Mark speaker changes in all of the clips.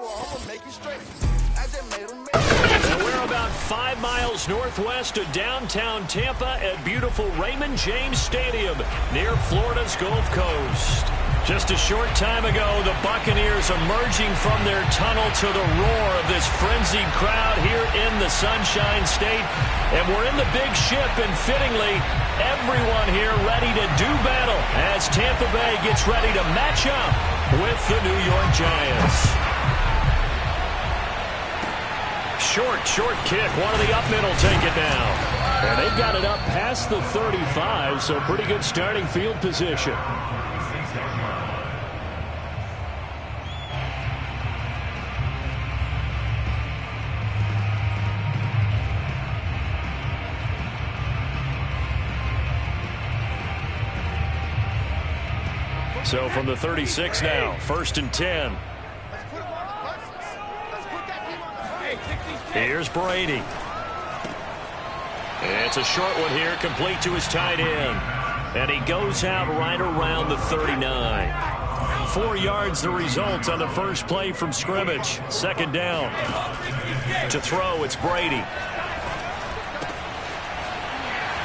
Speaker 1: And we're about 5 miles northwest of downtown Tampa at beautiful Raymond James Stadium near Florida's Gulf Coast. Just a short time ago, the Buccaneers emerging from their tunnel to the roar of this frenzied crowd here in the Sunshine State. And we're in the big ship, and fittingly, everyone here ready to do battle as Tampa Bay gets ready to match up with the New York Giants. Short kick. One of the up middle take it now. And they've got it up past the 35, so pretty good starting field position. So from the 36 now, 1st and 10. Here's Brady. It's a short one here, complete to his tight end. And he goes out right around the 39. 4 yards the result on the first play from scrimmage. 2nd down. To throw, it's Brady.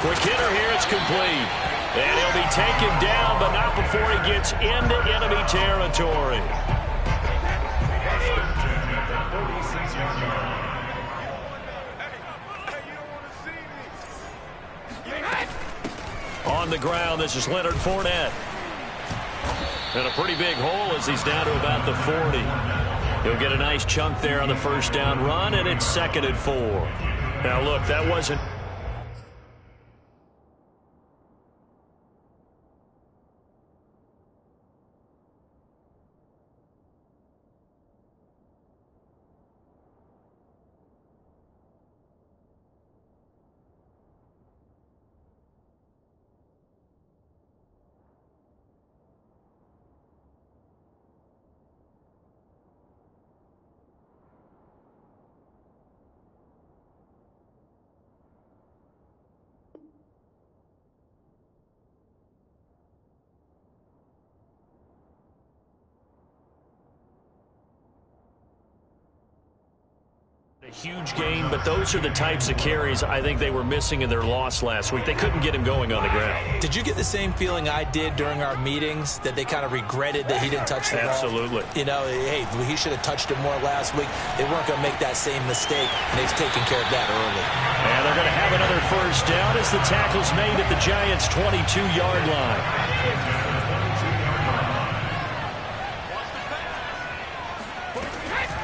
Speaker 1: Quick hitter here, it's complete. And he'll be taken down, but not before he gets into enemy territory. On the ground, this is Leonard Fournette. And a pretty big hole as he's down to about the 40. He'll get a nice chunk there on the first down run, and it's 2nd and 4. Now, look, that wasn't... A huge gain, but those are the types of carries I think they were missing in their loss last week. They couldn't get him going on the ground.
Speaker 2: Did you get the same feeling I did during our meetings, that they kind of regretted that he didn't touch the ball?
Speaker 1: Absolutely.
Speaker 2: You know, hey, he should have touched it more last week. They weren't going to make that same mistake, and they've taken care of that early.
Speaker 1: And they're going to have another first down as the tackle's made at the Giants' 22-yard line.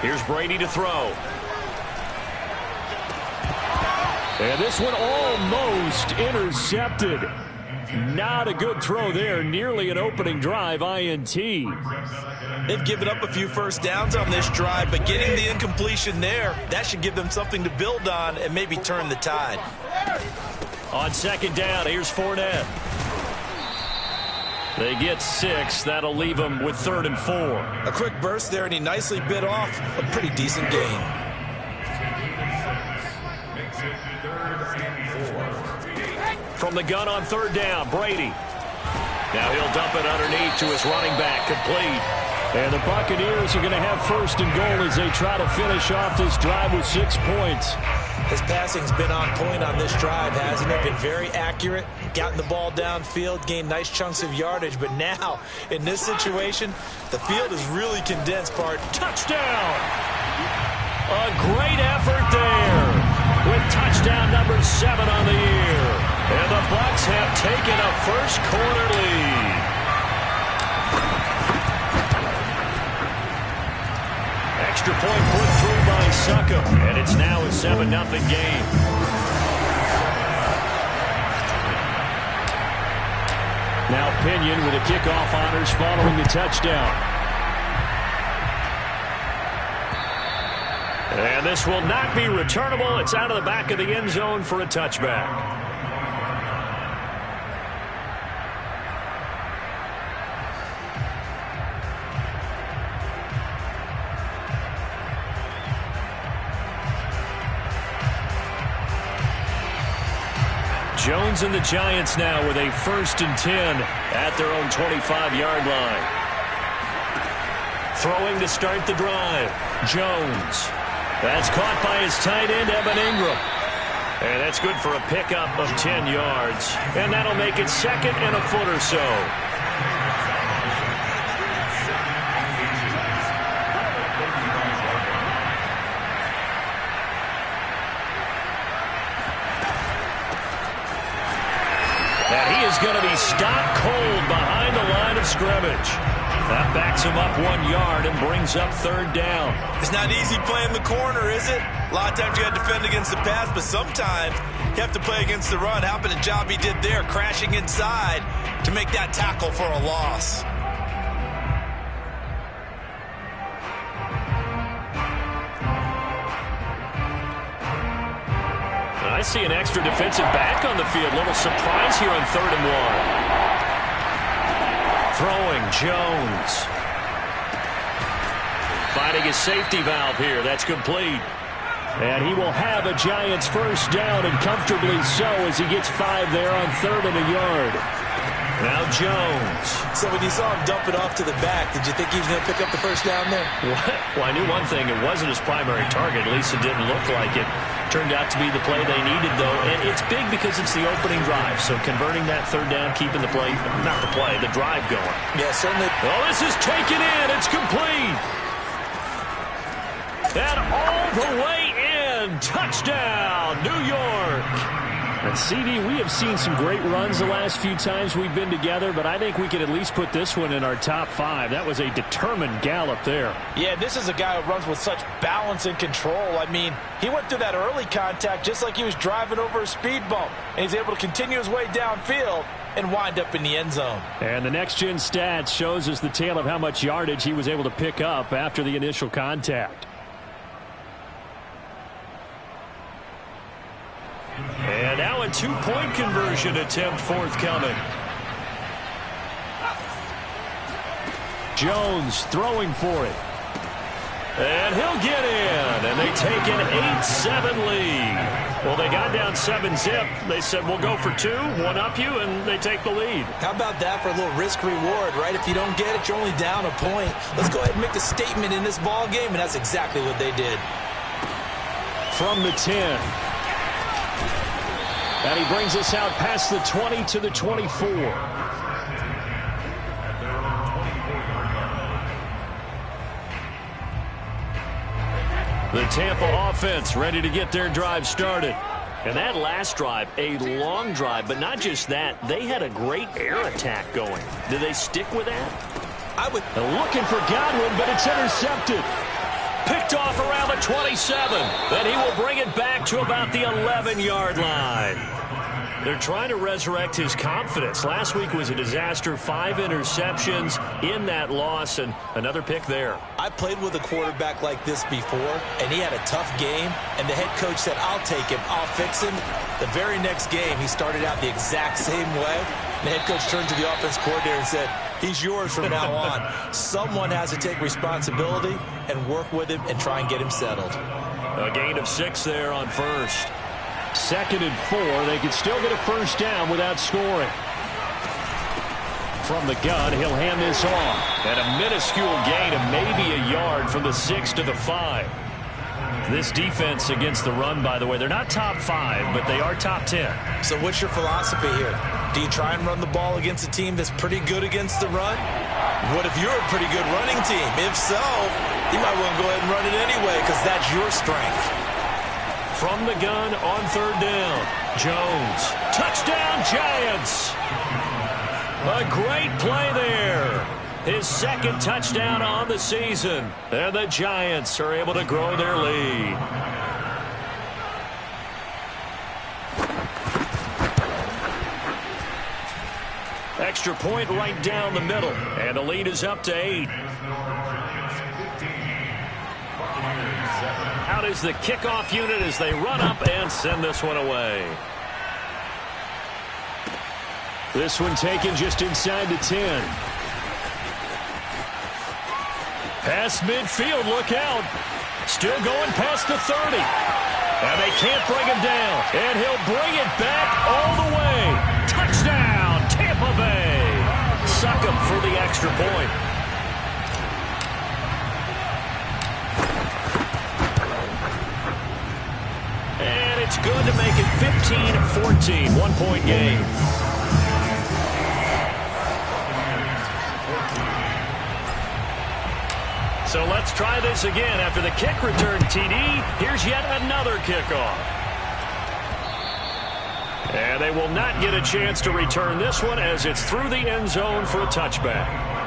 Speaker 1: Here's Brady to throw. And this one almost intercepted. Not a good throw there. Nearly an opening drive INT.
Speaker 2: They've given up a few first downs on this drive, but getting the incompletion there, that should give them something to build on and maybe turn the tide.
Speaker 1: On 2nd down, here's Fournette. They get 6. That'll leave them with 3rd and 4.
Speaker 2: A quick burst there, and he nicely bit off a pretty decent gain.
Speaker 1: From the gun on 3rd down, Brady. Now he'll dump it underneath to his running back, complete. And the Buccaneers are going to have 1st and goal as they try to finish off this drive with 6 points.
Speaker 2: His passing's been on point on this drive, hasn't it? Been very accurate, gotten the ball downfield, gained nice chunks of yardage. But now, in this situation, the field is really condensed, Bart.
Speaker 1: Touchdown! A great effort there with touchdown number 7 on the year. And the Bucs have taken a first-quarter lead. Extra point put through by Succop, and it's now a 7-0 game. Now Pinion with the kickoff honors following the touchdown. And this will not be returnable. It's out of the back of the end zone for a touchback. Jones and the Giants now with a 1st and 10 at their own 25-yard line. Throwing to start the drive. Jones. That's caught by his tight end, Evan Ingram. And that's good for a pickup of 10 yards. And that'll make it 2nd and a foot or so. And he is going to be stopped cold behind the line of scrimmage. That backs him up 1 yard and brings up 3rd down.
Speaker 2: It's not easy playing the corner, is it? A lot of times you got to defend against the pass, but sometimes you have to play against the run. How about the job he did there, crashing inside to make that tackle for a loss?
Speaker 1: I see an extra defensive back on the field. Little surprise here on 3rd and 1. Throwing, Jones. Finding his safety valve here. That's complete. And he will have a Giants first down, and comfortably so, as he gets 5 there on 3rd and a yard. Now Jones.
Speaker 2: So when you saw him dump it off to the back, did you think he was going to pick up the first down there?
Speaker 1: Well, I knew one thing. It wasn't his primary target. At least it didn't look like it. Turned out to be the play they needed, though. And it's big because it's the opening drive. So converting that 3rd down, keeping the play, not the play, the drive going.
Speaker 2: Yeah, certainly.
Speaker 1: Oh, this is taken in. It's complete. And all the way in. Touchdown, New York. And CD, we have seen some great runs the last few times we've been together, but I think we could at least put this one in our top 5. That was a determined gallop there.
Speaker 3: Yeah, this is a guy who runs with such balance and control. I mean, he went through that early contact just like he was driving over a speed bump, and he's able to continue his way downfield and wind up in the end zone.
Speaker 1: And the next-gen stats shows us the tale of how much yardage he was able to pick up after the initial contact. And now a 2-point conversion attempt forthcoming. Jones throwing for it. And he'll get in. And they take an 8-7 lead. Well, they got down 7-zip. They said, we'll go for 2, one up you, and they take the lead.
Speaker 2: How about that for a little risk-reward, right? If you don't get it, you're only down a point. Let's go ahead and make a statement in this ball game, and that's exactly what they did.
Speaker 1: From the 10. And he brings us out past the 20 to the 24. The Tampa offense ready to get their drive started. And that last drive, a long drive, but not just that. They had a great air attack going. Did they stick with that? Looking for Godwin, but it's intercepted. Picked off around the 27. Then he will bring it back to about the 11-yard line. They're trying to resurrect his confidence. Last week was a disaster. 5 interceptions in that loss, and another pick there.
Speaker 2: I played with a quarterback like this before, and he had a tough game, and the head coach said, I'll take him, I'll fix him. The very next game, he started out the exact same way. The head coach turned to the offense coordinator and said, he's yours from now on. Someone has to take responsibility and work with him and try and get him settled.
Speaker 1: A gain of 6 there on first. 2nd and 4. They can still get a first down without scoring. From the gun, he'll hand this off. And a minuscule gain of maybe a yard from the 6 to the 5. This defense against the run, by the way, they're not top 5, but they are top 10.
Speaker 2: So what's your philosophy here? Do you try and run the ball against a team that's pretty good against the run? What if you're a pretty good running team? If so, you might want to go ahead and run it anyway because that's your strength.
Speaker 1: From the gun on 3rd down. Jones. Touchdown, Giants. A great play there. His 2nd touchdown on the season. And the Giants are able to grow their lead. Extra point right down the middle. And the lead is up to 8. Out is the kickoff unit as they run up and send this one away. This one taken just inside the 10. Past midfield, look out. Still going past the 30. And they can't bring him down. And he'll bring it back all the way. Touchdown, Tampa Bay. Suck him for the extra point. It's good to make it 15-14, 1-point game. So let's try this again. After the kick return TD, here's yet another kickoff. And they will not get a chance to return this one as it's through the end zone for a touchback.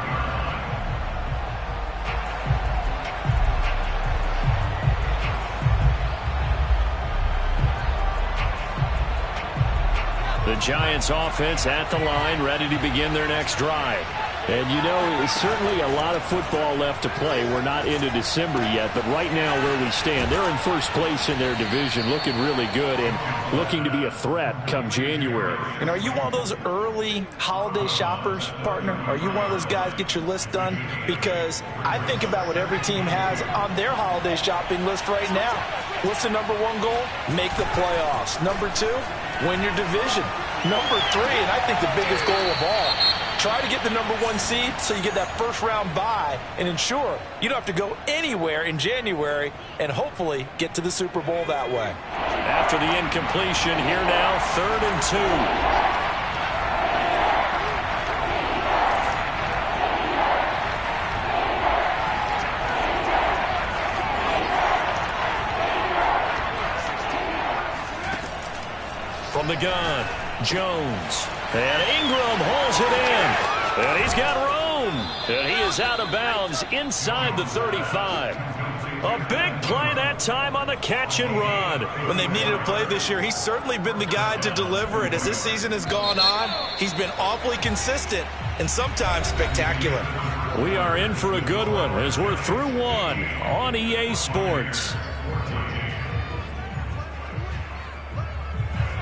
Speaker 1: The Giants offense at the line, ready to begin their next drive. And, you know, there's certainly a lot of football left to play. We're not into December yet, but right now where we stand, they're in first place in their division, looking really good and looking to be a threat come January.
Speaker 3: And are you one of those early holiday shoppers, partner? Are you one of those guys get your list done? Because I think about what every team has on their holiday shopping list right now. What's the number one goal? Make the playoffs. Number two, win your division. Number three, and I think the biggest goal of all, try to get the number one seed so you get that first round bye and ensure you don't have to go anywhere in January and hopefully get to the Super Bowl that way.
Speaker 1: After the incompletion, here now, 3rd and 2. From the gun, Jones. And Ingram holds it in. And he's got room. And he is out of bounds inside the 35. A big play that time on the catch and run.
Speaker 2: When they've needed a play this year, he's certainly been the guy to deliver it. As this season has gone on, he's been awfully consistent and sometimes spectacular.
Speaker 1: We are in for a good one as we're through one on EA Sports.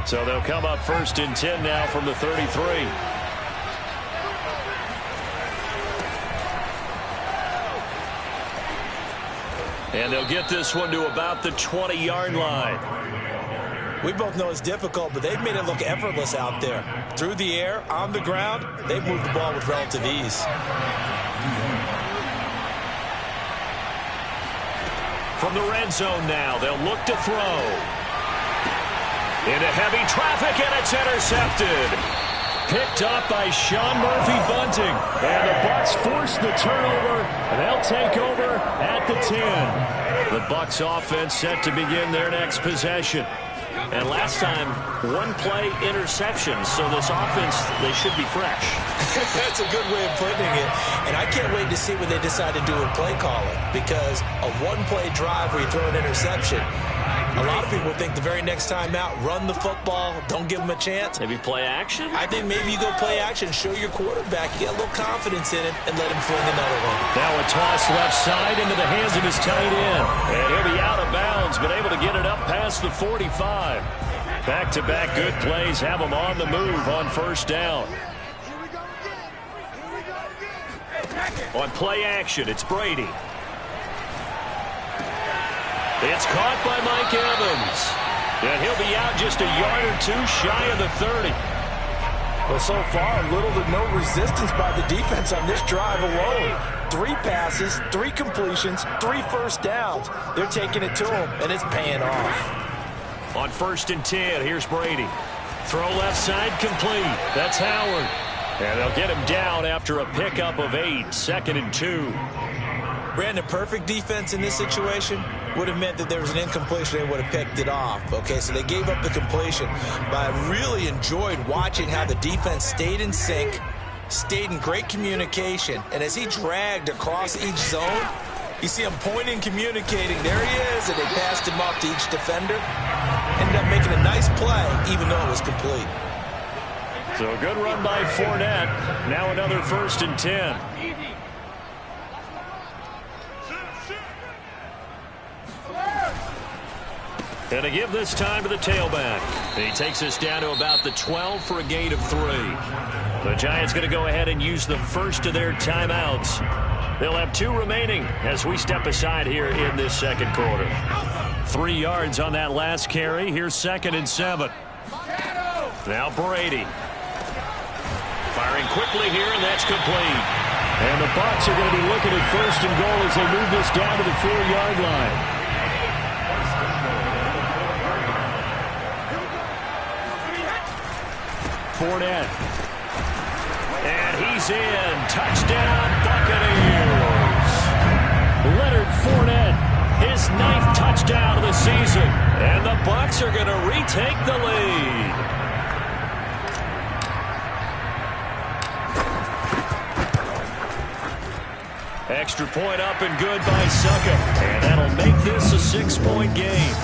Speaker 1: So they'll come up 1st and 10 now from the 33. And they'll get this one to about the 20-yard line.
Speaker 2: We both know it's difficult, but they've made it look effortless out there. Through the air, on the ground, they've moved the ball with relative ease.
Speaker 1: From the red zone now, they'll look to throw. Into heavy traffic, and it's intercepted. Picked up by Sean Murphy-Bunting. And the Bucs force the turnover, and they'll take over at the 10. The Bucs offense set to begin their next possession. And last time, one-play interception, so this offense, they should be fresh.
Speaker 2: That's a good way of putting it. And I can't wait to see what they decide to do with play calling, because a one-play drive where you throw an interception, a lot of people think the very next time out, run the football, don't give them a chance.
Speaker 1: Maybe play action?
Speaker 2: I think maybe you go play action, show your quarterback, you get a little confidence in him, and let him fling another one.
Speaker 1: Now a toss left side into the hands of his tight end. And he'll be out of bounds, but able to get it up past the 45. Back-to-back good plays have him on the move on 1st down. On play action, it's Brady. It's caught by Mike Evans. And he'll be out just a yard or two shy of the 30.
Speaker 3: Well, so far, little to no resistance by the defense on this drive alone. 3 passes, 3 completions, 3 first downs. They're taking it to him, and it's paying off.
Speaker 1: On 1st and 10, here's Brady. Throw left side complete. That's Howard. And they'll get him down after a pickup of 8, 2nd and 2.
Speaker 2: Brandon, perfect defense in this situation would have meant that there was an incompletion. They would have picked it off. Okay, so they gave up the completion. But I really enjoyed watching how the defense stayed in sync, stayed in great communication. And as he dragged across each zone, you see him pointing, communicating. There he is, and they passed him off to each defender. Ended up making a nice play, even though it was complete.
Speaker 1: So a good run by Fournette. Now another 1st and 10. And to give this time to the tailback. He takes us down to about the 12 for a gain of 3. The Giants going to go ahead and use the first of their timeouts. They'll have 2 remaining as we step aside here in this 2nd quarter. 3 yards on that last carry. Here's 2nd and 7. Now Brady. Firing quickly here, and that's complete. And the Bucs are going to be looking at 1st and goal as they move this down to the 4-yard line. Fournette. And he's in. Touchdown, Buccaneers. Leonard Fournette, his 9th touchdown of the season. And the Bucs are going to retake the lead. Extra point up and good by Suckup. And that'll make this a 6-point game.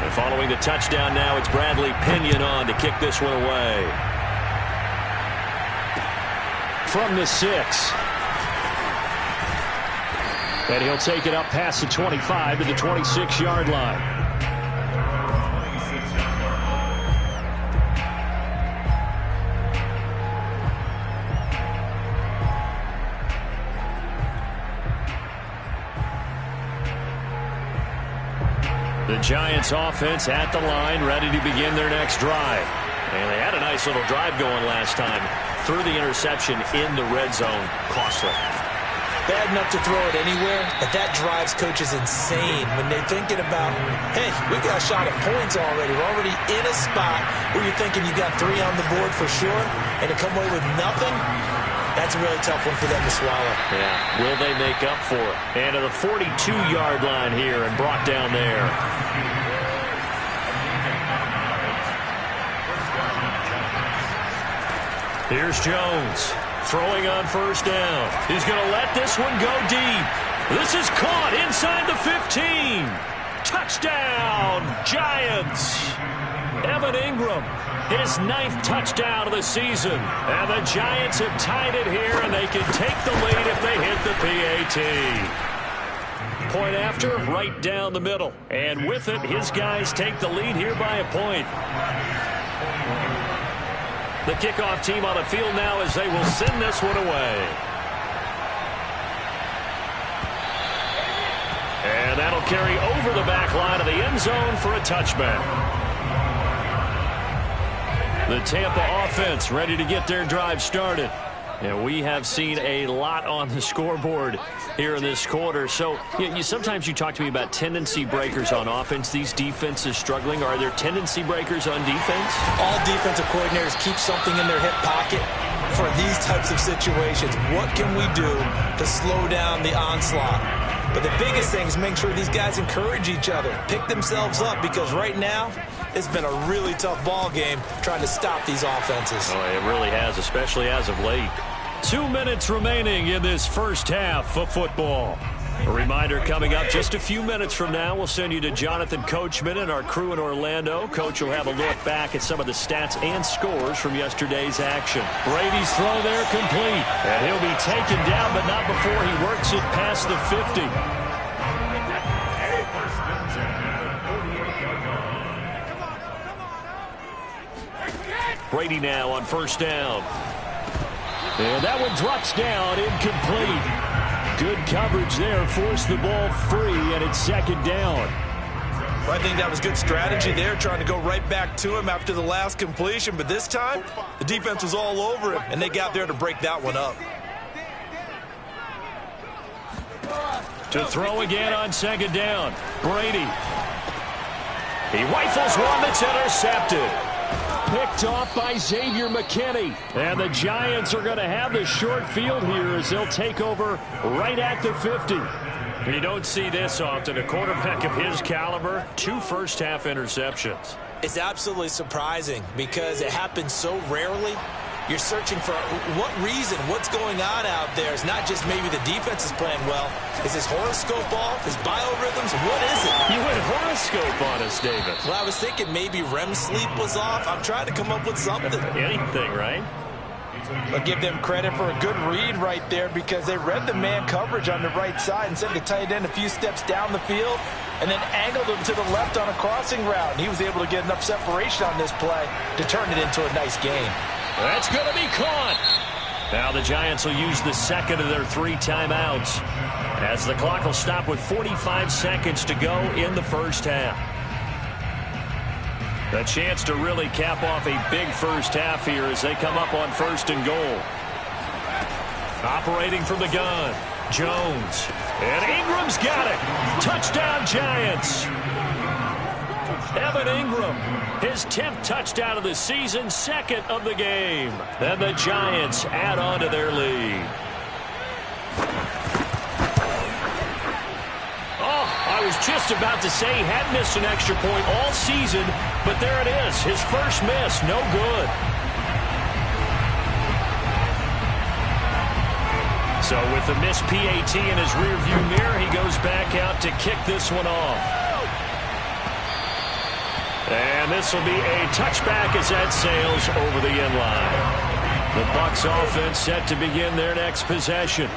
Speaker 1: And following the touchdown now, it's Bradley Pinion on to kick this one away. From the 6. And he'll take it up past the 25 to the 26-yard line. The Giants offense at the line, ready to begin their next drive. And they had a nice little drive going last time. Threw the interception in the red zone. Costly.
Speaker 2: Bad enough to throw it anywhere, but that drives coaches insane when they're thinking about, hey, we got a shot at points already. We're already in a spot where you're thinking you got 3 on the board for sure, and to come away with nothing, that's a really tough one for them to swallow.
Speaker 1: Yeah, will they make up for it? And to the 42-yard line here and brought down there. Here's Jones. Throwing on first down. He's going to let this one go deep. This is caught inside the 15. Touchdown, Giants. Evan Ingram, his 9th touchdown of the season. And the Giants have tied it here, and they can take the lead if they hit the PAT. Point after, right down the middle. And with it, his guys take the lead here by a point. The kickoff team on the field now as they will send this one away. And that'll carry over the back line of the end zone for a touchback. The Tampa offense ready to get their drive started. And we have seen a lot on the scoreboard here in this quarter. So sometimes you talk to me about tendency breakers on offense. These defenses struggling. Are there tendency breakers on defense?
Speaker 2: All defensive coordinators keep something in their hip pocket for these types of situations. What can we do to slow down the onslaught? But the biggest thing is make sure these guys encourage each other, pick themselves up, because right now it's been a really tough ball game trying to stop these offenses.
Speaker 1: Oh, it really has, especially as of late. 2 minutes remaining in this first half of football. A reminder coming up just a few minutes from now. We'll send you to Jonathan Coachman and our crew in Orlando. Coach will have a look back at some of the stats and scores from yesterday's action. Brady's throw there complete. And he'll be taken down, but not before he works it past the 50. Brady now on first down. And that one drops down, incomplete. Good coverage there, forced the ball free, and it's second down.
Speaker 2: Well, I think that was good strategy there, trying to go right back to him after the last completion. But this time, the defense was all over it, and they got there to break that one up.
Speaker 1: To throw again on second down, Brady. He rifles one that's intercepted. Picked off by Xavier McKinney. And the Giants are going to have the short field here as they'll take over right at the 50. You don't see this often. A quarterback of his caliber, 2 first-half interceptions.
Speaker 2: It's absolutely surprising because it happens so rarely. You're searching for what reason, what's going on out there. It's not just maybe the defense is playing well. Is his horoscope off? His biorhythms? What is it?
Speaker 1: You went horoscope on us, David.
Speaker 2: Well, I was thinking maybe REM sleep was off. I'm trying to come up with something.
Speaker 1: Anything, right?
Speaker 3: I'll give them credit for a good read right there because they read the man coverage on the right side and sent the tight end a few steps down the field and then angled him to the left on a crossing route. And he was able to get enough separation on this play to turn it into a nice game.
Speaker 1: That's going to be caught. Now the Giants will use the second of their 3 timeouts as the clock will stop with 45 seconds to go in the first half. A chance to really cap off a big first half here as they come up on first and goal. Operating from the gun, Jones. And Ingram's got it. Touchdown, Giants. Evan Ingram, his 10th touchdown of the season, 2nd of the game. Then the Giants add on to their lead. Oh, I was just about to say he had missed an extra point all season, but there it is, his first miss, no good. So with the missed PAT in his rearview mirror, he goes back out to kick this one off. And this will be a touchback as that sails over the end line. The Bucs offense set to begin their next possession.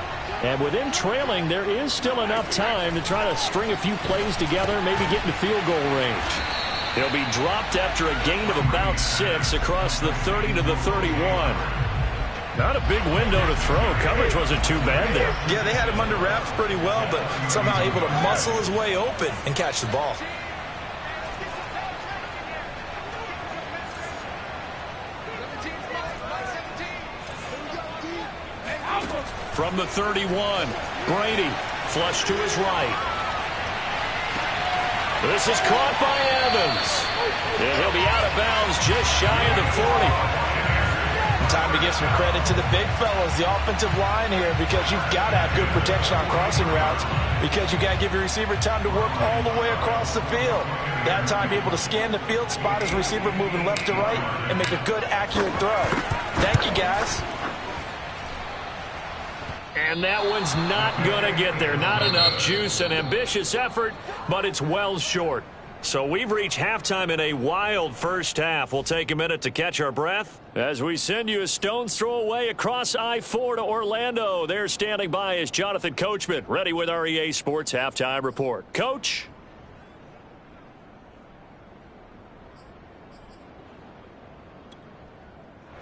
Speaker 1: And with him trailing, there is still enough time to try to string a few plays together, maybe get into field goal range. He'll be dropped after a gain of about 6 across the 30 to the 31. Not a big window to throw. Coverage wasn't too bad there.
Speaker 3: Yeah, they had him under wraps pretty well, but somehow able to muscle his way open and catch the ball.
Speaker 1: From the 31, Brady, flush to his right. This is caught by Evans. And he'll be out of bounds just shy of the 40.
Speaker 3: Time to give some credit to the big fellas, the offensive line here, because you've got to have good protection on crossing routes, because you got to give your receiver time to work all the way across the field. That time, be able to scan the field, spot his receiver moving left to right, and make a good, accurate throw. Thank you, guys.
Speaker 1: And that one's not going to get there. Not enough juice. An ambitious effort, but it's well short. So we've reached halftime in a wild first half. We'll take a minute to catch our breath as we send you a stone's throw away across I-4 to Orlando. There standing by is Jonathan Coachman, ready with our EA Sports Halftime Report. Coach?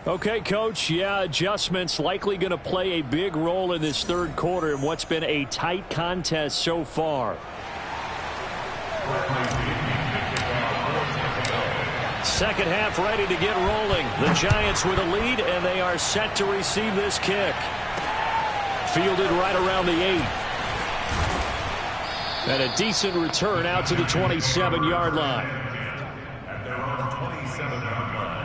Speaker 1: Okay, Coach. Yeah, adjustments likely going to play a big role in this third quarter in what's been a tight contest so far. Second half ready to get rolling. The Giants with a lead, and they are set to receive this kick. Fielded right around the 8. And a decent return out to the 27-yard line.
Speaker 4: At their own 27-yard line.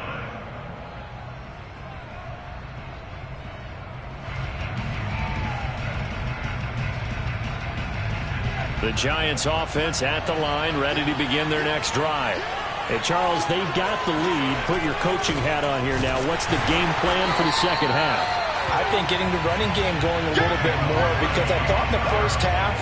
Speaker 1: The Giants offense at the line, ready to begin their next drive. Hey, Charles, they've got the lead. Put your coaching hat on here now. What's the game plan for the second half?
Speaker 3: I think getting the running game going a little bit more, because I thought in the first half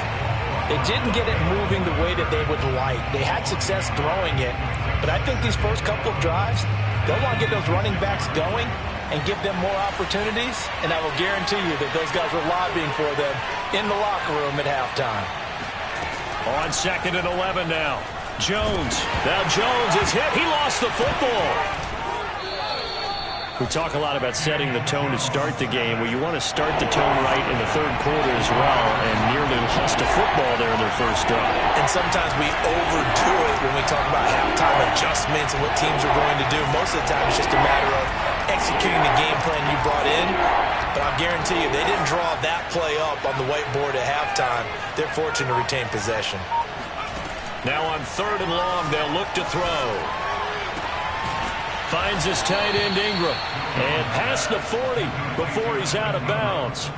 Speaker 3: they didn't get it moving the way that they would like. They had success throwing it, but I think these first couple of drives, they'll want to get those running backs going and give them more opportunities, and I will guarantee you that those guys were lobbying for them in the locker room at halftime.
Speaker 1: On 2nd and 11 now. Jones. Now Jones is hit. He lost the football. We talk a lot about setting the tone to start the game. Well, you want to start the tone right in the third quarter as well, and nearly lost a football there in their first drive.
Speaker 2: And sometimes we overdo it when we talk about halftime adjustments and what teams are going to do. Most of the time it's just a matter of executing the game plan you brought in. But I'll guarantee you, they didn't draw that play up on the whiteboard at halftime. They're fortunate to retain possession.
Speaker 1: Now on 3rd and long, they'll look to throw. Finds his tight end Ingram. And past the 40 before he's out of bounds.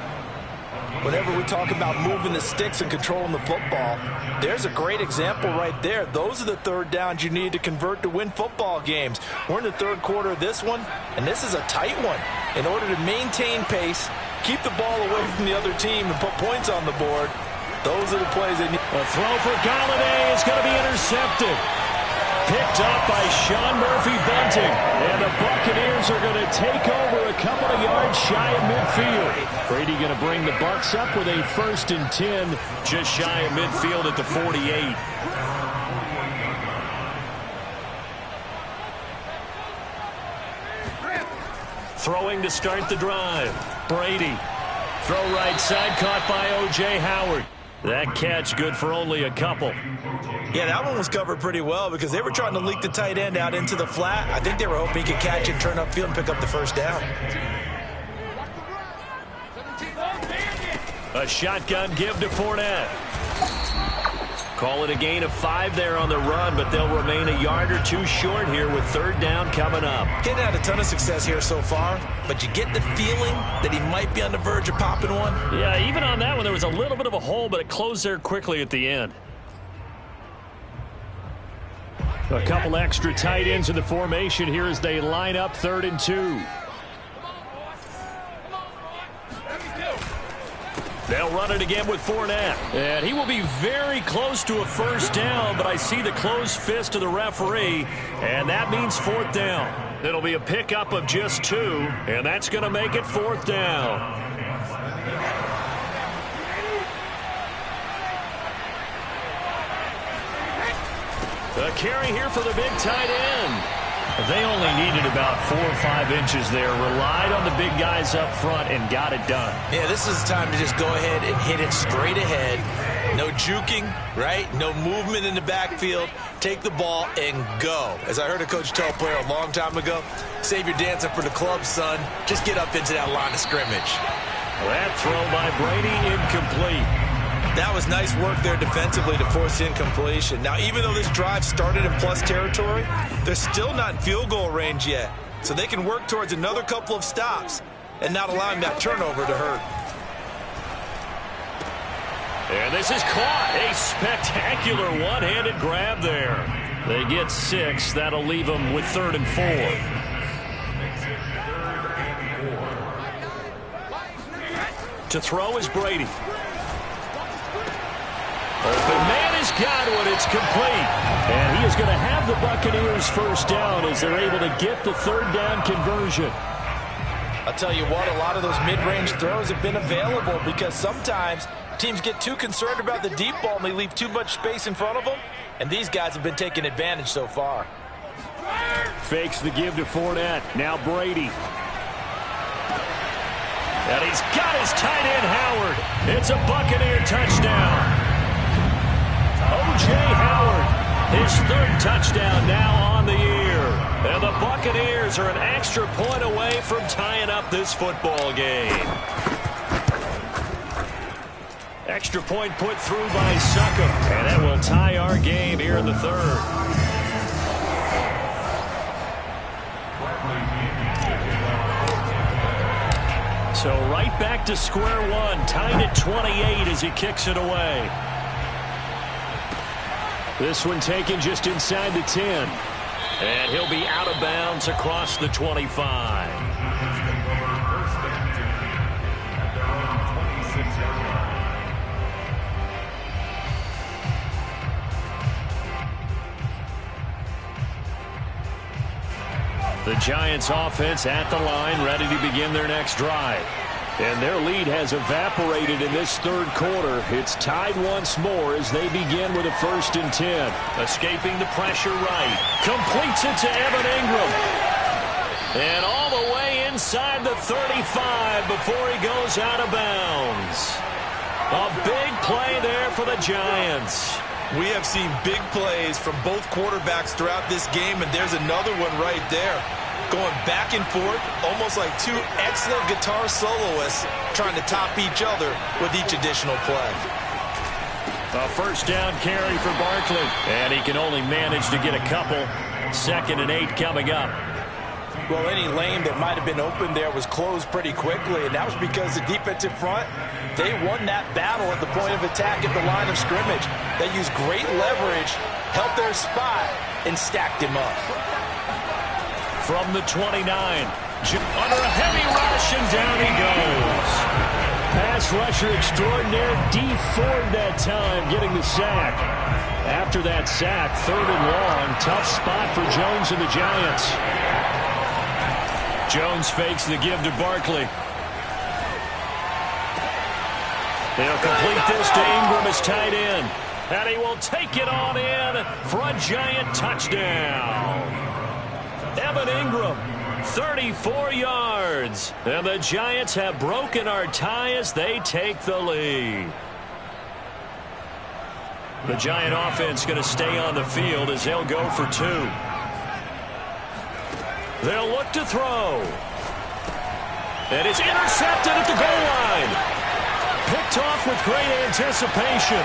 Speaker 3: Whenever we talk about moving the sticks and controlling the football, there's a great example right there. Those are the third downs you need to convert to win football games. We're in the third quarter of this one, and this is a tight one. In order to maintain pace, keep the ball away from the other team, and put points on the board, those are the plays they need.
Speaker 1: A throw for Galladay is going to be intercepted. Picked up by Sean Murphy-Bunting. And the Buccaneers are going to take over a couple of yards shy of midfield. Brady going to bring the Bucs up with a 1st and 10, just shy of midfield at the 48. Throwing to start the drive. Brady. Throw right side, caught by O.J. Howard. That catch good for only a couple.
Speaker 2: Yeah, that one was covered pretty well because they were trying to leak the tight end out into the flat. I think they were hoping he could catch it, turn upfield, and pick up the first down. A shotgun give to Fournette.
Speaker 1: Call it a gain of 5 there on the run, but they'll remain a yard or 2 short here with 3rd down coming up.
Speaker 2: Getting had a ton of success here so far, but you get the feeling that he might be on the verge of popping one.
Speaker 1: Yeah, even on that one, there was a little bit of a hole, but it closed there quickly at the end. A couple extra tight ends in the formation here as they line up 3rd and 2. They'll run it again with Fournette. And he will be very close to a 1st down, but I see the closed fist of the referee, and that means 4th down. It'll be a pickup of just 2, and that's going to make it 4th down. The carry here for the big tight end. They only needed about 4 or 5 inches there. Relied on the big guys up front and got it done.
Speaker 2: Yeah, this is the time to just go ahead and hit it straight ahead. No juking, right? No movement in the backfield. Take the ball and go. As I heard a coach tell a player a long time ago, save your dancing for the club, son. Just get up into that line of scrimmage.
Speaker 1: That throw by Brady incomplete.
Speaker 2: That was nice work there defensively to force incompletion. Now, even though this drive started in plus territory, they're still not in field goal range yet. So they can work towards another couple of stops and not allowing that turnover to hurt.
Speaker 1: And this is caught. A spectacular one-handed grab there. They get 6. That'll leave them with 3rd and 4. To throw is Brady. Open man has got one. It's complete. And he is going to have the Buccaneers 1st down as they're able to get the 3rd down conversion.
Speaker 3: I'll tell you what, a lot of those mid-range throws have been available because sometimes teams get too concerned about the deep ball and they leave too much space in front of them. And these guys have been taking advantage so far.
Speaker 1: Fakes the give to Fournette. Now Brady. And he's got his tight end Howard. It's a Buccaneer touchdown. O.J. Howard, his 3rd touchdown now on the year. And the Buccaneers are an extra point away from tying up this football game. Extra point put through by Succop. And that will tie our game here in the 3rd. So right back to square one, tied at 28 as he kicks it away. This one taken just inside the 10. And he'll be out of bounds across the 25. The Giants offense at the line, ready to begin their next drive. And their lead has evaporated in this 3rd quarter. It's tied once more as they begin with a 1st and 10. Escaping the pressure right. Completes it to Evan Ingram. And all the way inside the 35 before he goes out of bounds. A big play there for the Giants.
Speaker 2: We have seen big plays from both quarterbacks throughout this game, and there's another one right there. Going back and forth, almost like 2 excellent guitar soloists trying to top each other with each additional play.
Speaker 1: A 1st down carry for Barkley. And he can only manage to get a couple. 2nd and 8 coming up.
Speaker 3: Well, any lane that might have been open there was closed pretty quickly, and that was because the defensive front, they won that battle at the point of attack at the line of scrimmage. They used great leverage, helped their spot, and stacked him up.
Speaker 1: From the 29, under a heavy rush, and down he goes. Pass rusher extraordinaire, D. Ford that time getting the sack. After that sack, 3rd and long, tough spot for Jones and the Giants. Jones fakes the give to Barkley. They'll complete this to Ingram as tight end. And he will take it on in for a Giant touchdown. Evan Ingram, 34 yards. And the Giants have broken our tie as they take the lead. The Giant offense going to stay on the field as they'll go for 2. They'll look to throw. And it's intercepted at the goal line. Picked off with great anticipation.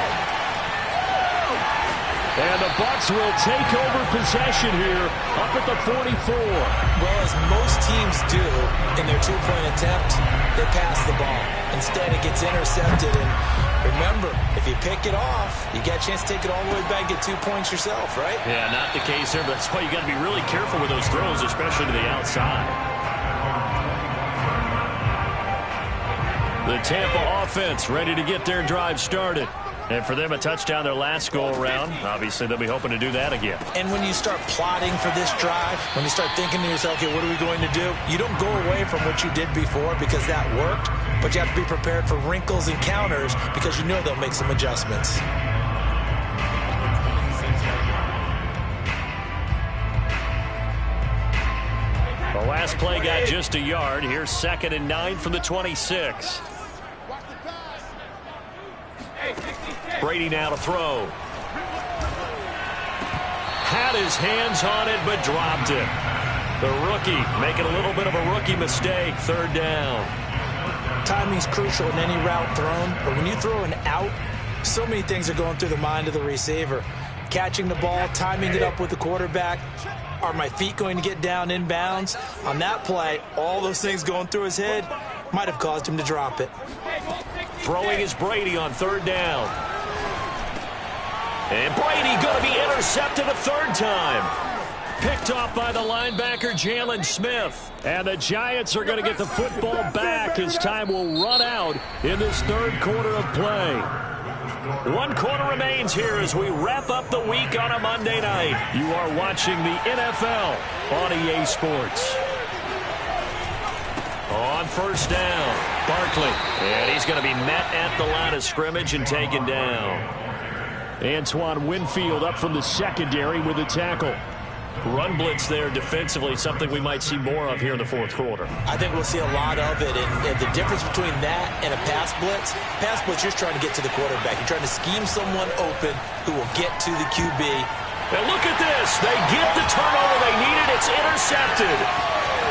Speaker 1: And the Bucs will take over possession here up at the 44.
Speaker 2: Well, as most teams do in their two-point attempt, they pass the ball. Instead, it gets intercepted. And remember, if you pick it off, you get a chance to take it all the way back, get 2 points yourself, right?
Speaker 1: Yeah, not the case there, but that's why you got to be really careful with those throws, especially to the outside. The Tampa offense ready to get their drive started. And for them, a touchdown their last go-around. Obviously, they'll be hoping to do that again.
Speaker 2: And when you start plotting for this drive, when you start thinking to yourself, okay, what are we going to do? You don't go away from what you did before because that worked, but you have to be prepared for wrinkles and counters because you know they'll make some adjustments.
Speaker 1: The last play got just a yard. Here's 2nd and 9 from the 26. Brady now to throw. Had his hands on it, but dropped it. The rookie making a little bit of a rookie mistake. 3rd down.
Speaker 2: Timing's crucial in any route thrown, but when you throw an out, so many things are going through the mind of the receiver. Catching the ball, timing it up with the quarterback. Are my feet going to get down inbounds? On that play, all those things going through his head might have caused him to drop it.
Speaker 1: Throwing is Brady on 3rd down. And Brady going to be intercepted a 3rd time. Picked off by the linebacker, Jalen Smith. And the Giants are going to get the football back as time will run out in this 3rd quarter of play. 1 quarter remains here as we wrap up the week on a Monday night. You are watching the NFL on EA Sports. On 1st down, Barkley. And he's going to be met at the line of scrimmage and taken down. Antoine Winfield up from the secondary with a tackle. Run blitz there defensively, something we might see more of here in the 4th quarter.
Speaker 2: I think we'll see a lot of it, and the difference between that and a pass blitz, you're trying to get to the quarterback. You're trying to scheme someone open who will get to the QB.
Speaker 1: And look at this. They get the turnover they needed. It's intercepted.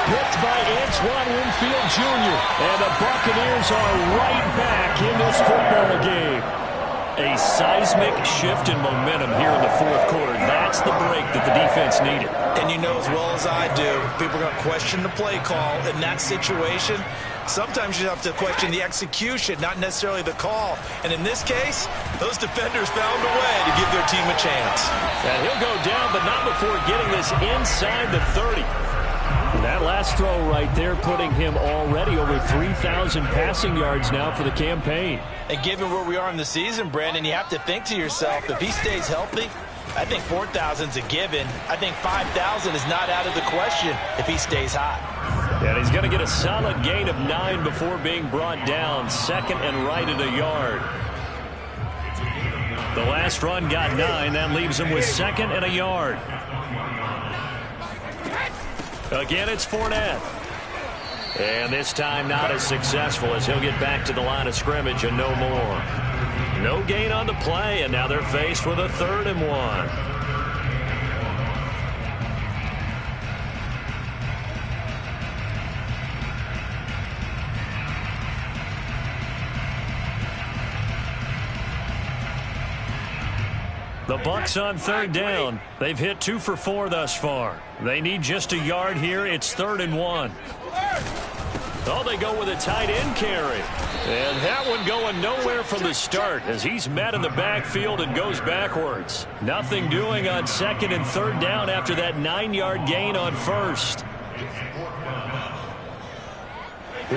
Speaker 1: Picked by Antoine Winfield Jr. And the Buccaneers are right back in this football game. A seismic shift in momentum here in the 4th quarter. That's the break that the defense needed.
Speaker 2: And you know as well as I do, people are going to question the play call in that situation. Sometimes you have to question the execution, not necessarily the call. And in this case, those defenders found a way to give their team a chance.
Speaker 1: And he'll go down, but not before getting this inside the 30. That last throw right there putting him already over 3,000 passing yards now for the campaign.
Speaker 3: And given where we are in the season, Brandon, you have to think to yourself, if he stays healthy, I think 4,000 is a given. I think 5,000 is not out of the question if he stays hot.
Speaker 1: And he's going to get a solid gain of 9 before being brought down. 2nd and right at a yard. The last run got 9. That leaves him with 2nd and a yard. Again, it's Fournette. And this time not as successful as he'll get back to the line of scrimmage and no more. No gain on the play, and now they're faced with a 3rd and 1. The Bucs on 3rd down. They've hit 2 for 4 thus far. They need just a yard here. It's 3rd and 1. Oh, they go with a tight end carry. And that one going nowhere from the start as he's met in the backfield and goes backwards. Nothing doing on 2nd and 3rd down after that 9-yard gain on 1st.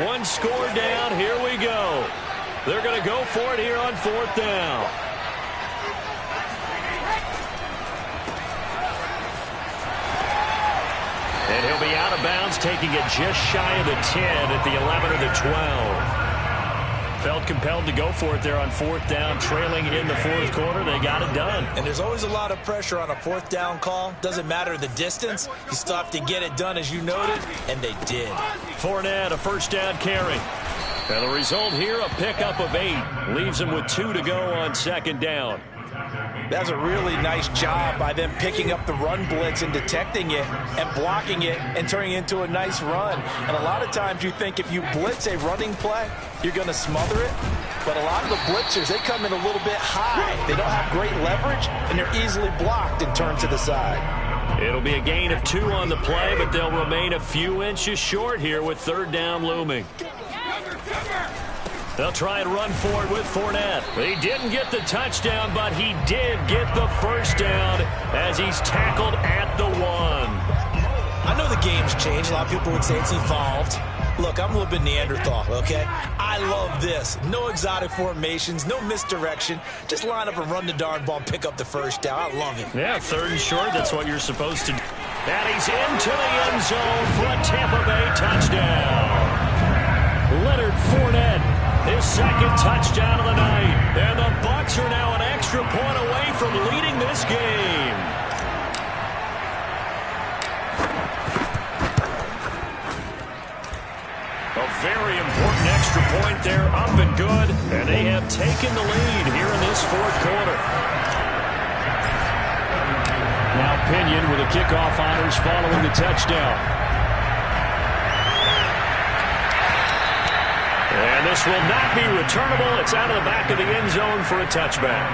Speaker 1: 1 score down. Here we go. They're going to go for it here on 4th down. And he'll be out of bounds, taking it just shy of the 10 at the 11 or the 12. Felt compelled to go for it there on 4th down, trailing in the 4th quarter. They got it done.
Speaker 2: And there's always a lot of pressure on a 4th down call. Doesn't matter the distance. You still have to get it done, as you noted, and they did.
Speaker 1: Fournette, a 1st down carry. And the result here, a pickup of 8. Leaves him with 2 to go on 2nd down.
Speaker 3: That's a really nice job by them picking up the run blitz and detecting it and blocking it and turning it into a nice run. And a lot of times you think if you blitz a running play, you're going to smother it. But a lot of the blitzers, they come in a little bit high. They don't have great leverage, and they're easily blocked and turned to the side.
Speaker 1: It'll be a gain of 2 on the play, but they'll remain a few inches short here with third down looming. They'll try and run for it with Fournette. He didn't get the touchdown, but he did get the first down as he's tackled at the 1.
Speaker 2: I know the game's changed. A lot of people would say it's evolved. Look, I'm a little bit Neanderthal, okay? I love this. No exotic formations, no misdirection. Just line up and run the darn ball and pick up the first down. I love it.
Speaker 1: Yeah, third and short, that's what you're supposed to do. And he's into the end zone for a Tampa Bay touchdown. Leonard Fournette, his second touchdown of the night. And the Bucs are now an extra point away from leading this game. A very important extra point there, up and good. And they have taken the lead here in this fourth quarter. Now Pinion with the kickoff honors following the touchdown. And this will not be returnable. It's out of the back of the end zone for a touchback.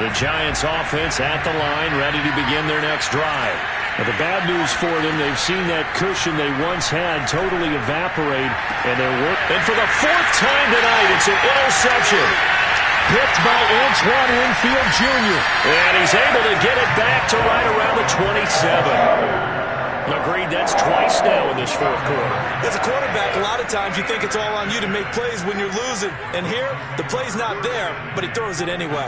Speaker 1: The Giants offense at the line, ready to begin their next drive. Now, the bad news for them, they've seen that cushion they once had totally evaporate, and they're working. And for the 4th time tonight, it's an interception. Picked by Antoine Winfield Jr. And he's able to get it back to right around the 27. Agreed, that's twice now in this fourth quarter.
Speaker 2: As a quarterback, a lot of times you think it's all on you to make plays when you're losing. And here, the play's not there, but he throws it anyway.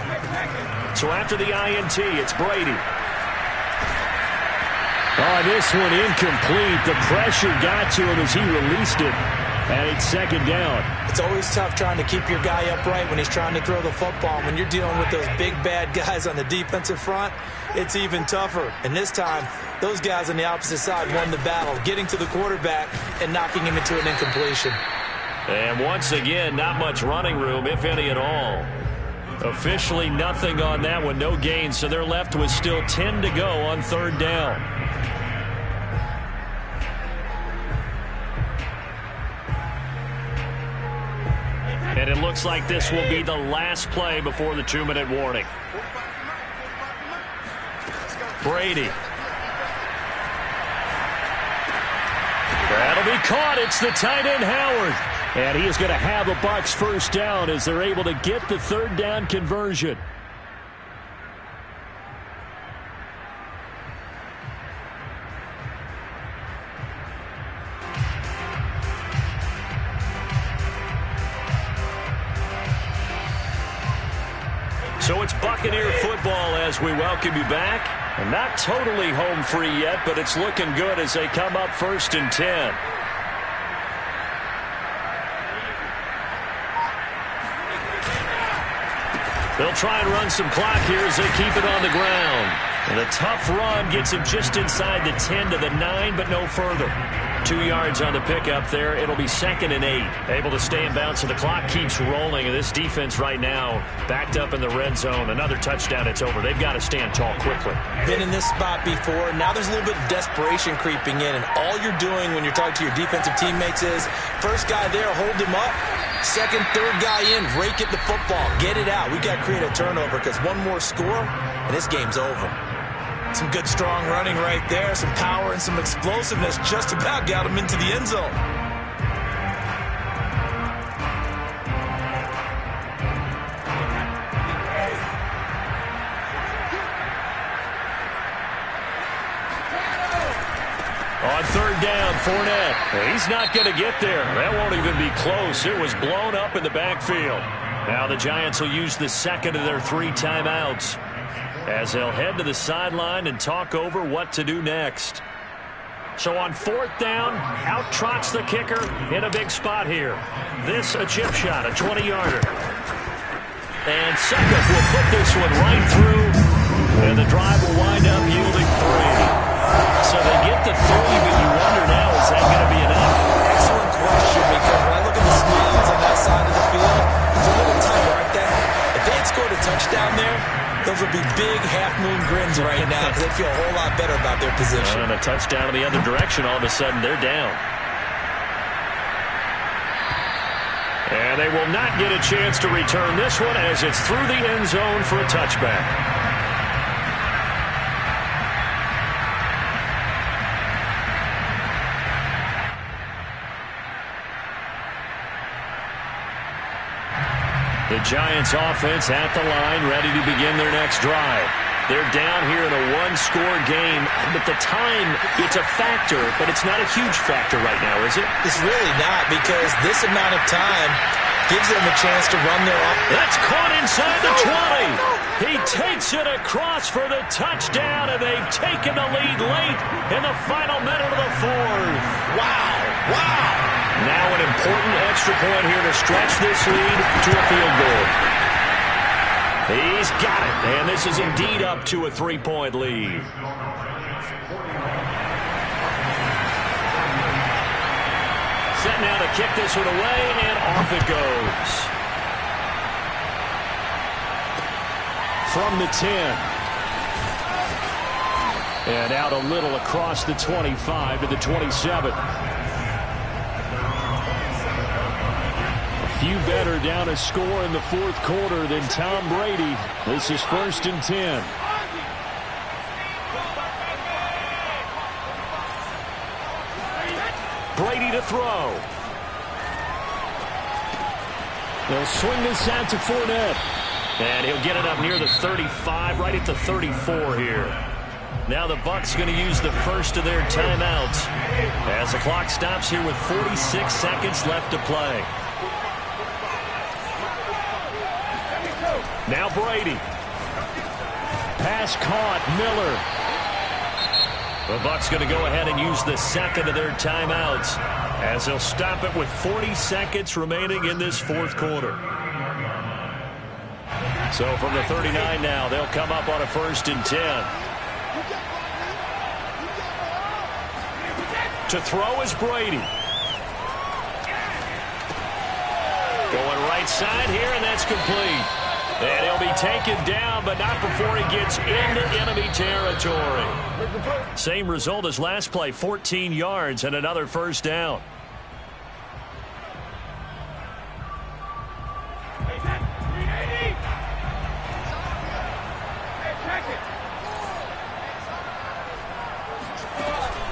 Speaker 1: So after the INT, it's Brady. Oh, this one incomplete. The pressure got to him as he released it. And it's second down.
Speaker 2: It's always tough trying to keep your guy upright when he's trying to throw the football. When you're dealing with those big, bad guys on the defensive front, it's even tougher. And this time, those guys on the opposite side won the battle, getting to the quarterback and knocking him into an incompletion.
Speaker 1: And once again, not much running room, if any at all. Officially nothing on that one, no gain, so they're left with still 10 to go on third down. And it looks like this will be the last play before the 2-minute warning. Brady. That'll be caught. It's the tight end, Howard. And he is going to have the Bucs first down as they're able to get the third down conversion. So it's Buccaneer football as we welcome you back. And not totally home free yet, but it's looking good as they come up 1st and 10. They'll try and run some clock here as they keep it on the ground. And a tough run gets him just inside the 10 to the 9, but no further. 2 yards on the pickup there. It'll be 2nd and 8. Able to stay in bounds, so the clock keeps rolling. And this defense right now backed up in the red zone. Another touchdown, it's over. They've got to stand tall quickly.
Speaker 2: Been in this spot before. Now there's a little bit of desperation creeping in. And all you're doing when you're talking to your defensive teammates is, first guy there, hold him up. Second, third guy in, rake at the football. Get it out. We got to create a turnover because one more score, and this game's over. Some good, strong running right there. Some power and some explosiveness just about got him into the end zone.
Speaker 1: On third down, Fournette. He's not going to get there. That won't even be close. It was blown up in the backfield. Now the Giants will use the second of their 3 timeouts as they'll head to the sideline and talk over what to do next. So on 4th down, out trots the kicker in a big spot here. This a chip shot, a 20-yarder. And Suckup will put this one right through, and the drive will wind up yielding 3. So they get the 3, but you wonder now, is that going to be enough?
Speaker 2: Excellent question, because when I look at the stands on that side of the field, it's a little tight, aren't they? If they had scored a touchdown there, Those will be big half-moon grins right now because they feel a whole lot better about their position.
Speaker 1: And a touchdown in the other direction, all of a sudden they're down. And they will not get a chance to return this one as it's through the end zone for a touchback. The Giants offense at the line, ready to begin their next drive. They're down here in a one-score game, but the time, it's a factor, but it's not a huge factor right now, is it?
Speaker 2: It's really not, because this amount of time gives them a chance to run their offense.
Speaker 1: That's caught inside the 20. He takes it across for the touchdown, and they've taken the lead late in the final minute of the fourth.
Speaker 2: Wow, wow.
Speaker 1: Now an important extra point here to stretch this lead to a field goal. He's got it, and this is indeed up to a 3-point lead. Set now to kick this one away, and off it goes. From the 10. And out a little across the 25 to the 27. Few better down a score in the fourth quarter than Tom Brady. This is 1st and 10. Brady to throw. They'll swing this out to Fournette. And he'll get it up near the 35, right at the 34 here. Now the Bucs going to use the first of their timeouts as the clock stops here with 46 seconds left to play. Now Brady. Pass caught. Miller. The Bucs going to go ahead and use the second of their timeouts as they'll stop it with 40 seconds remaining in this fourth quarter. So from the 39 now, they'll come up on a 1st and 10. To throw is Brady. Going right side here, and that's complete. And he'll be taken down, but not before he gets into enemy territory. Same result as last play, 14 yards and another 1st down.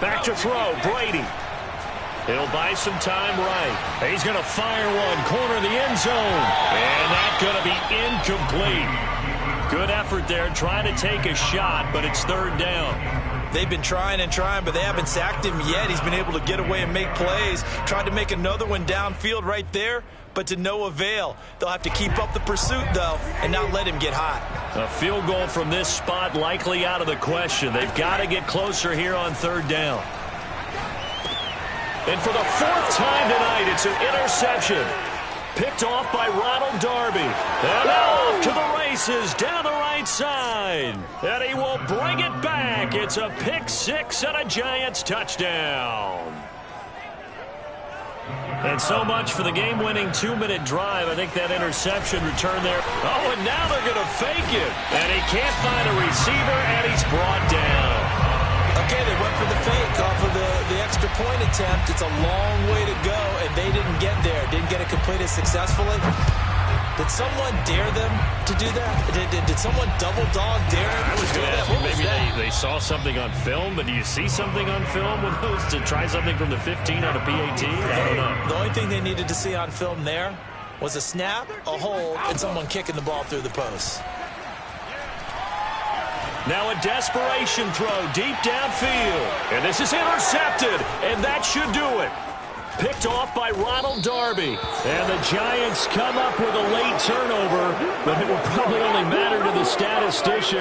Speaker 1: Back to throw, Brady. He'll buy some time right. He's going to fire one, corner of the end zone. And that's going to be incomplete. Good effort there, trying to take a shot, but it's 3rd down.
Speaker 2: They've been trying and trying, but they haven't sacked him yet. He's been able to get away and make plays. Tried to make another one downfield right there, but to no avail. They'll have to keep up the pursuit, though, and not let him get hot.
Speaker 1: A field goal from this spot likely out of the question. They've got to get closer here on 3rd down. And for the 4th time tonight, it's an interception. Picked off by Ronald Darby. And now off to the races down the right side. And he will bring it back. It's a pick 6 and a Giants touchdown. And so much for the game-winning 2-minute drive. I think that interception returned there. Oh, and now they're going to fake it. And he can't find a receiver, and he's brought down.
Speaker 2: Okay, they went for the fake off of the extra point attempt. It's a long way to go, and they didn't get there. Didn't get it completed successfully. Did someone dare them to do that? Did someone double-dog dare them to do that? What was that?
Speaker 1: They saw something on film, but do you see something on film with those to try something from the 15 on a PAT? I don't know.
Speaker 2: The only thing they needed to see on film there was a snap, a hold, and someone kicking the ball through the post.
Speaker 1: Now a desperation throw deep downfield. And this is intercepted, and that should do it. Picked off by Ronald Darby. And the Giants come up with a late turnover, but it will probably only matter to the statistician.